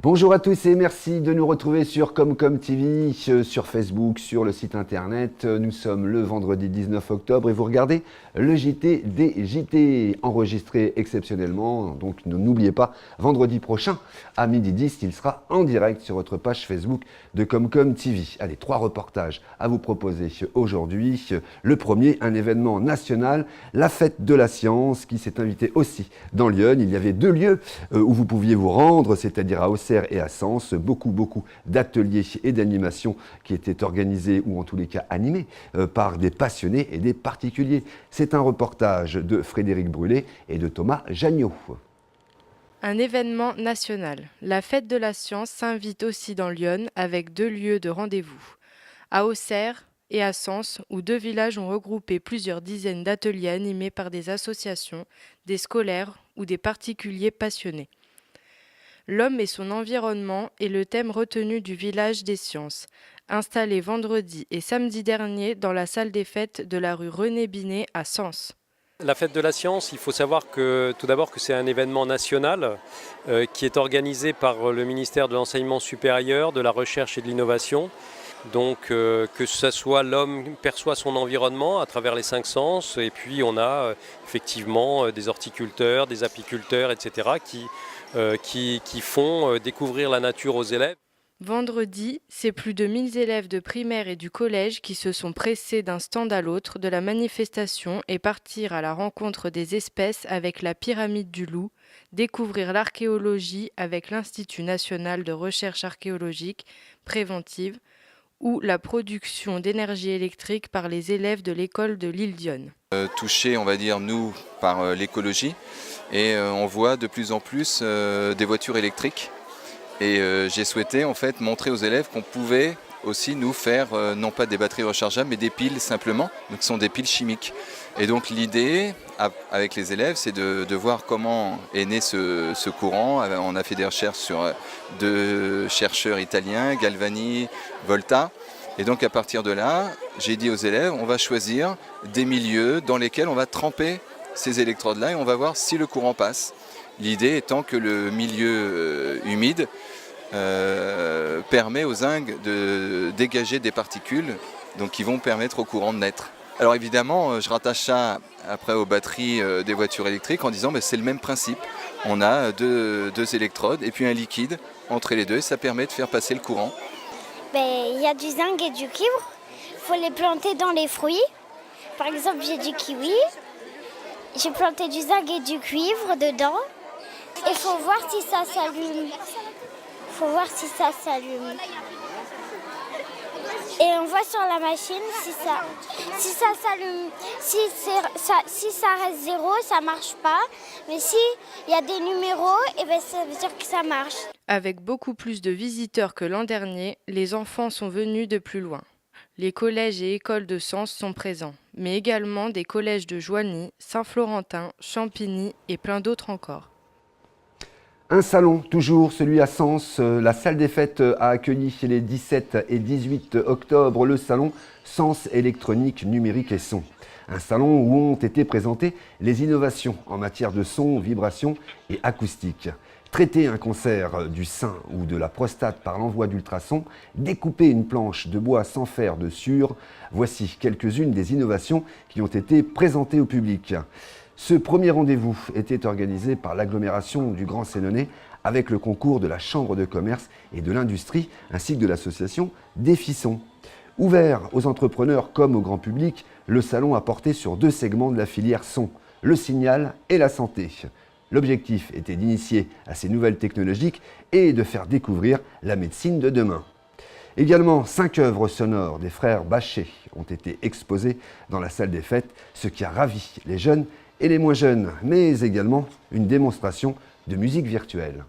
Bonjour à tous et merci de nous retrouver sur Comcom TV, sur Facebook, sur le site internet. Nous sommes le vendredi 19 octobre et vous regardez le JT des JT, enregistré exceptionnellement. Donc n'oubliez pas, vendredi prochain à 12h10, il sera en direct sur votre page Facebook de Comcom TV. Allez, 3 reportages à vous proposer aujourd'hui. Le premier, un événement national, la fête de la science, qui s'est invitée aussi dans Lyon. Il y avait 2 lieux où vous pouviez vous rendre, c'est-à-dire à Auxerre et à Sens, beaucoup d'ateliers et d'animations qui étaient organisés ou en tous les cas animés par des passionnés et des particuliers. C'est un reportage de Frédéric Brulé et de Thomas Jagnot. Un événement national. La fête de la science s'invite aussi dans Lyon avec 2 lieux de rendez-vous. À Auxerre et à Sens, où 2 villages ont regroupé plusieurs dizaines d'ateliers animés par des associations, des scolaires ou des particuliers passionnés. L'homme et son environnement est le thème retenu du village des sciences, installé vendredi et samedi dernier dans la salle des fêtes de la rue René Binet à Sens. La fête de la science, il faut savoir que tout d'abord que c'est un événement national qui est organisé par le ministère de l'Enseignement supérieur, de la Recherche et de l'Innovation. Donc que ce soit l'homme perçoit son environnement à travers les 5 sens, et puis on a effectivement des horticulteurs, des apiculteurs, etc. qui font découvrir la nature aux élèves. Vendredi, c'est plus de 1000 élèves de primaire et du collège qui se sont pressés d'un stand à l'autre de la manifestation et partir à la rencontre des espèces avec la pyramide du loup, découvrir l'archéologie avec l'Institut national de recherche archéologique préventive ou la production d'énergie électrique par les élèves de l'école de l'Île-d'Yonne. Touchés, on va dire, nous, par l'écologie, et on voit de plus en plus des voitures électriques. Et j'ai souhaité en fait montrer aux élèves qu'on pouvait aussi nous faire non pas des batteries rechargeables mais des piles simplement, donc ce sont des piles chimiques. Et donc l'idée avec les élèves c'est de voir comment est né ce courant. On a fait des recherches sur 2 chercheurs italiens, Galvani, Volta. Et donc à partir de là, j'ai dit aux élèves, on va choisir des milieux dans lesquels on va tremper ces électrodes-là et on va voir si le courant passe. L'idée étant que le milieu humide permet aux zincs de dégager des particules donc qui vont permettre au courant de naître. Alors évidemment, je rattache ça après aux batteries des voitures électriques en disant que c'est le même principe. On a deux électrodes et puis un liquide entre les deux et ça permet de faire passer le courant. Il y a du zinc et du cuivre, il faut les planter dans les fruits. Par exemple, j'ai du kiwi, j'ai planté du zinc et du cuivre dedans. Il faut voir si ça s'allume. Et on voit sur la machine si ça s'allume. Si ça reste 0, ça marche pas. Mais s'il y a des numéros, ça veut dire que ça marche. Avec beaucoup plus de visiteurs que l'an dernier, les enfants sont venus de plus loin. Les collèges et écoles de Sens sont présents, mais également des collèges de Joigny, Saint-Florentin, Champigny et plein d'autres encore. Un salon, toujours celui à Sens. La salle des fêtes a accueilli les 17 et 18 octobre le salon Sens électronique, numérique et son. Un salon où ont été présentées les innovations en matière de son, vibration et acoustique. Traiter un cancer du sein ou de la prostate par l'envoi d'ultrasons, découper une planche de bois sans faire de sciure, voici quelques-unes des innovations qui ont été présentées au public. Ce premier rendez-vous était organisé par l'agglomération du Grand Sénonais avec le concours de la Chambre de commerce et de l'industrie ainsi que de l'association Défisson. Ouvert aux entrepreneurs comme au grand public, le salon a porté sur 2 segments de la filière son, le signal et la santé. L'objectif était d'initier à ces nouvelles technologies et de faire découvrir la médecine de demain. Également, 5 œuvres sonores des frères Bachet ont été exposées dans la salle des fêtes, ce qui a ravi les jeunes et les moins jeunes, mais également une démonstration de musique virtuelle.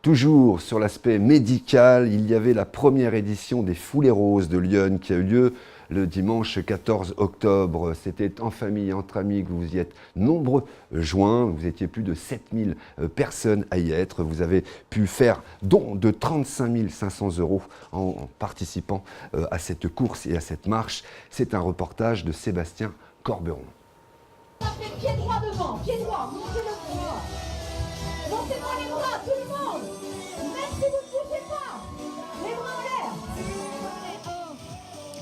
Toujours sur l'aspect médical, il y avait la première édition des Foulées Roses de Lyon qui a eu lieu le dimanche 14 octobre. C'était en famille, entre amis, que vous y êtes nombreux joints. Vous étiez plus de 7000 personnes à y être. Vous avez pu faire don de 35 500 € en participant à cette course et à cette marche. C'est un reportage de Sébastien Corberon. Pied droit devant, pied droit, montez le bras. Montez-moi les bras, tout le monde. Même si vous ne bougez pas, les bras en l'air.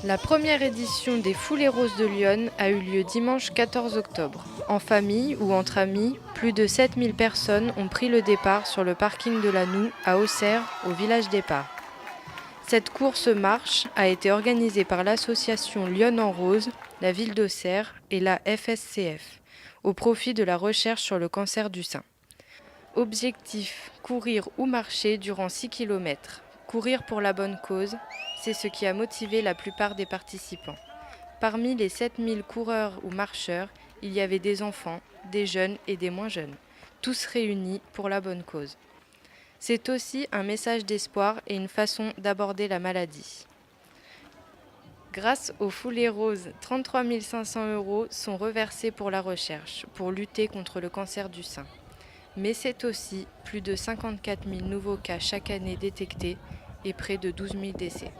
La première édition des Foulées Roses de Lyon a eu lieu dimanche 14 octobre. En famille ou entre amis, plus de 7000 personnes ont pris le départ sur le parking de la Noue à Auxerre, au village départ. Cette course-marche a été organisée par l'association Lyon en Rose, la ville d'Auxerre et la FSCF, au profit de la recherche sur le cancer du sein. Objectif, courir ou marcher durant 6 km. Courir pour la bonne cause, c'est ce qui a motivé la plupart des participants. Parmi les 7000 coureurs ou marcheurs, il y avait des enfants, des jeunes et des moins jeunes, tous réunis pour la bonne cause. C'est aussi un message d'espoir et une façon d'aborder la maladie. Grâce aux Foulées Roses, 33 500 € sont reversés pour la recherche, pour lutter contre le cancer du sein. Mais c'est aussi plus de 54 000 nouveaux cas chaque année détectés et près de 12 000 décès.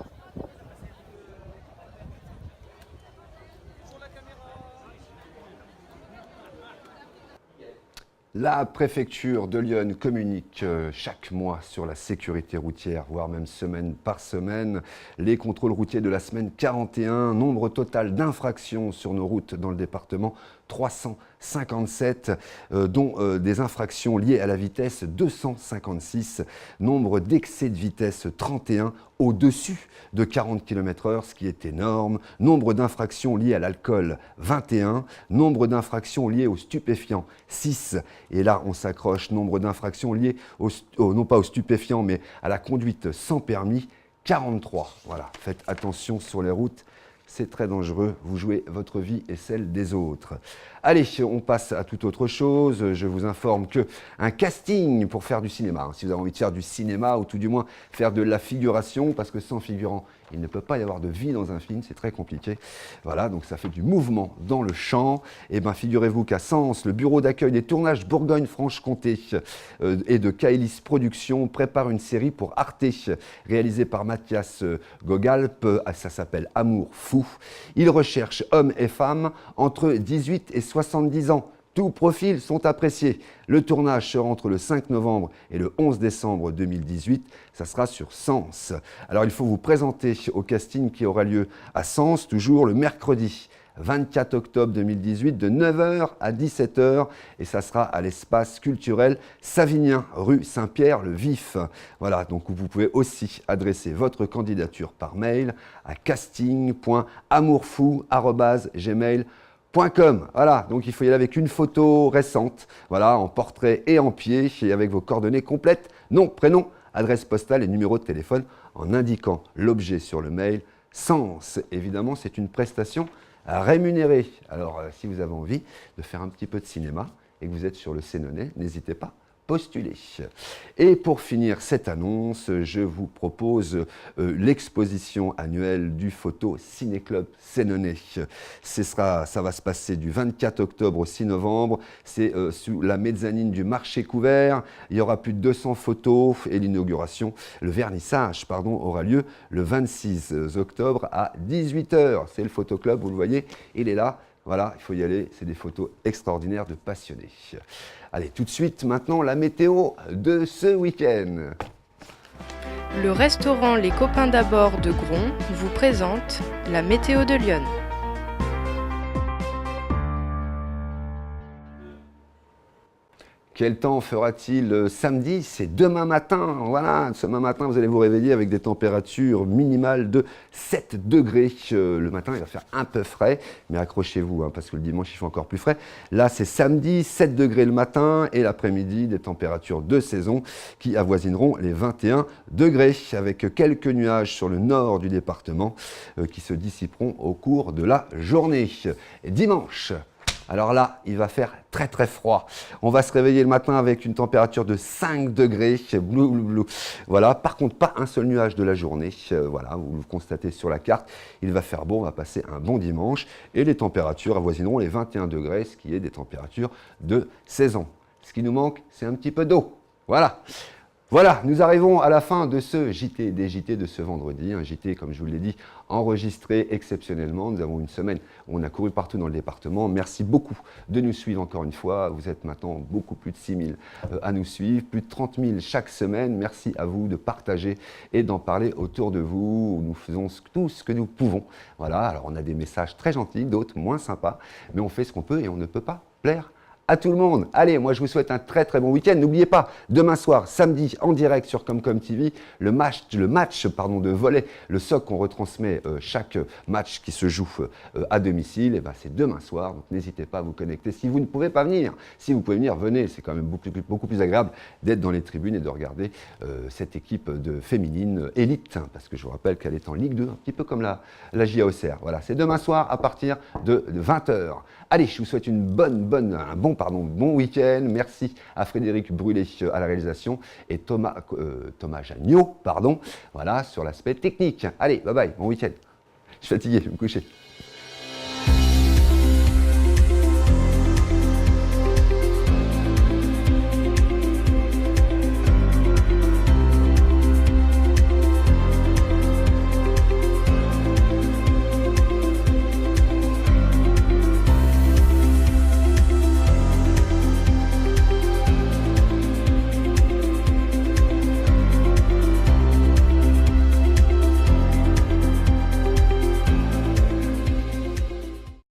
La préfecture de Lyon communique chaque mois sur la sécurité routière, voire même semaine par semaine. Les contrôles routiers de la semaine 41, nombre total d'infractions sur nos routes dans le département, 357, dont des infractions liées à la vitesse 256, nombre d'excès de vitesse 31, au-dessus de 40 km/h, ce qui est énorme, nombre d'infractions liées à l'alcool 21, nombre d'infractions liées aux stupéfiants 6, et là on s'accroche, nombre d'infractions liées non pas aux stupéfiants mais à la conduite sans permis 43. Voilà, faites attention sur les routes. C'est très dangereux, vous jouez votre vie et celle des autres. Allez, on passe à toute autre chose. Je vous informe qu'un casting pour faire du cinéma, si vous avez envie de faire du cinéma ou tout du moins faire de la figuration, parce que sans figurant, il ne peut pas y avoir de vie dans un film, c'est très compliqué. Voilà, donc ça fait du mouvement dans le champ. Et bien, figurez-vous qu'à Sens, le bureau d'accueil des tournages Bourgogne-Franche-Comté et de Kaelis Productions prépare une série pour Arte, réalisée par Mathias Gogalp. Ça s'appelle Amour fou. Il recherche hommes et femmes entre 18 et 70 ans. Tous profils sont appréciés. Le tournage sera entre le 5 novembre et le 11 décembre 2018. Ça sera sur Sens. Alors, il faut vous présenter au casting qui aura lieu à Sens, toujours le mercredi 24 octobre 2018, de 9h à 17h. Et ça sera à l'espace culturel Savinien, rue Saint-Pierre-le-Vif. Voilà, donc vous pouvez aussi adresser votre candidature par mail à casting.amourfou@gmail.com. Voilà, donc il faut y aller avec une photo récente, voilà, en portrait et en pied, et avec vos coordonnées complètes, nom, prénom, adresse postale et numéro de téléphone, en indiquant l'objet sur le mail. Sens, évidemment, c'est une prestation rémunérée. Alors, si vous avez envie de faire un petit peu de cinéma et que vous êtes sur le Sénonais, n'hésitez pas. Postuler. Et pour finir cette annonce, je vous propose l'exposition annuelle du Photo Ciné-Club Sénonais. Ça va se passer du 24 octobre au 6 novembre. C'est sous la mezzanine du marché couvert. Il y aura plus de 200 photos et l'inauguration, le vernissage, aura lieu le 26 octobre à 18h. C'est le photoclub, vous le voyez, il est là. Voilà, il faut y aller, c'est des photos extraordinaires de passionnés. Allez, tout de suite, maintenant, la météo de ce week-end. Le restaurant Les Copains d'Abord de Gron vous présente la météo de Lyon. Quel temps fera-t-il samedi? C'est demain matin. Voilà, demain matin, vous allez vous réveiller avec des températures minimales de 7 degrés. Le matin, il va faire un peu frais, mais accrochez-vous, parce que le dimanche, il fait encore plus frais. Là, c'est samedi, 7 degrés le matin, et l'après-midi, des températures de saison qui avoisineront les 21 degrés, avec quelques nuages sur le nord du département qui se dissiperont au cours de la journée. Et dimanche, Alors là, il va faire très très froid. On va se réveiller le matin avec une température de 5 degrés. Blou, blou, blou. Voilà. Par contre, pas un seul nuage de la journée. Voilà, vous le constatez sur la carte. Il va faire beau, on va passer un bon dimanche. Et les températures avoisineront les 21 degrés, ce qui est des températures de saison. Ce qui nous manque, c'est un petit peu d'eau. Voilà. Voilà, nous arrivons à la fin de ce JT, des JT de ce vendredi. Un JT, comme je vous l'ai dit, enregistré exceptionnellement. Nous avons une semaine où on a couru partout dans le département. Merci beaucoup de nous suivre encore une fois. Vous êtes maintenant beaucoup plus de 6 000 à nous suivre, plus de 30 000 chaque semaine. Merci à vous de partager et d'en parler autour de vous. Nous faisons tout ce que nous pouvons. Voilà, alors on a des messages très gentils, d'autres moins sympas, mais on fait ce qu'on peut et on ne peut pas plaire à tout le monde. Allez, moi je vous souhaite un très très bon week-end. N'oubliez pas, demain soir, samedi, en direct sur Comcom TV, le match de volley, le soc qu'on retransmet chaque match qui se joue à domicile, et ben c'est demain soir. Donc n'hésitez pas à vous connecter. Si vous ne pouvez pas venir, si vous pouvez venir, venez. C'est quand même beaucoup plus agréable d'être dans les tribunes et de regarder cette équipe de féminine élite, hein, parce que je vous rappelle qu'elle est en Ligue 2, un petit peu comme la JAOCR. Voilà, c'est demain soir à partir de 20h. Allez, je vous souhaite un bon week-end. Merci à Frédéric Brûlé à la réalisation et Thomas Jagnot, voilà, sur l'aspect technique. Allez, bye bye, bon week-end. Je suis fatigué, je vais me coucher.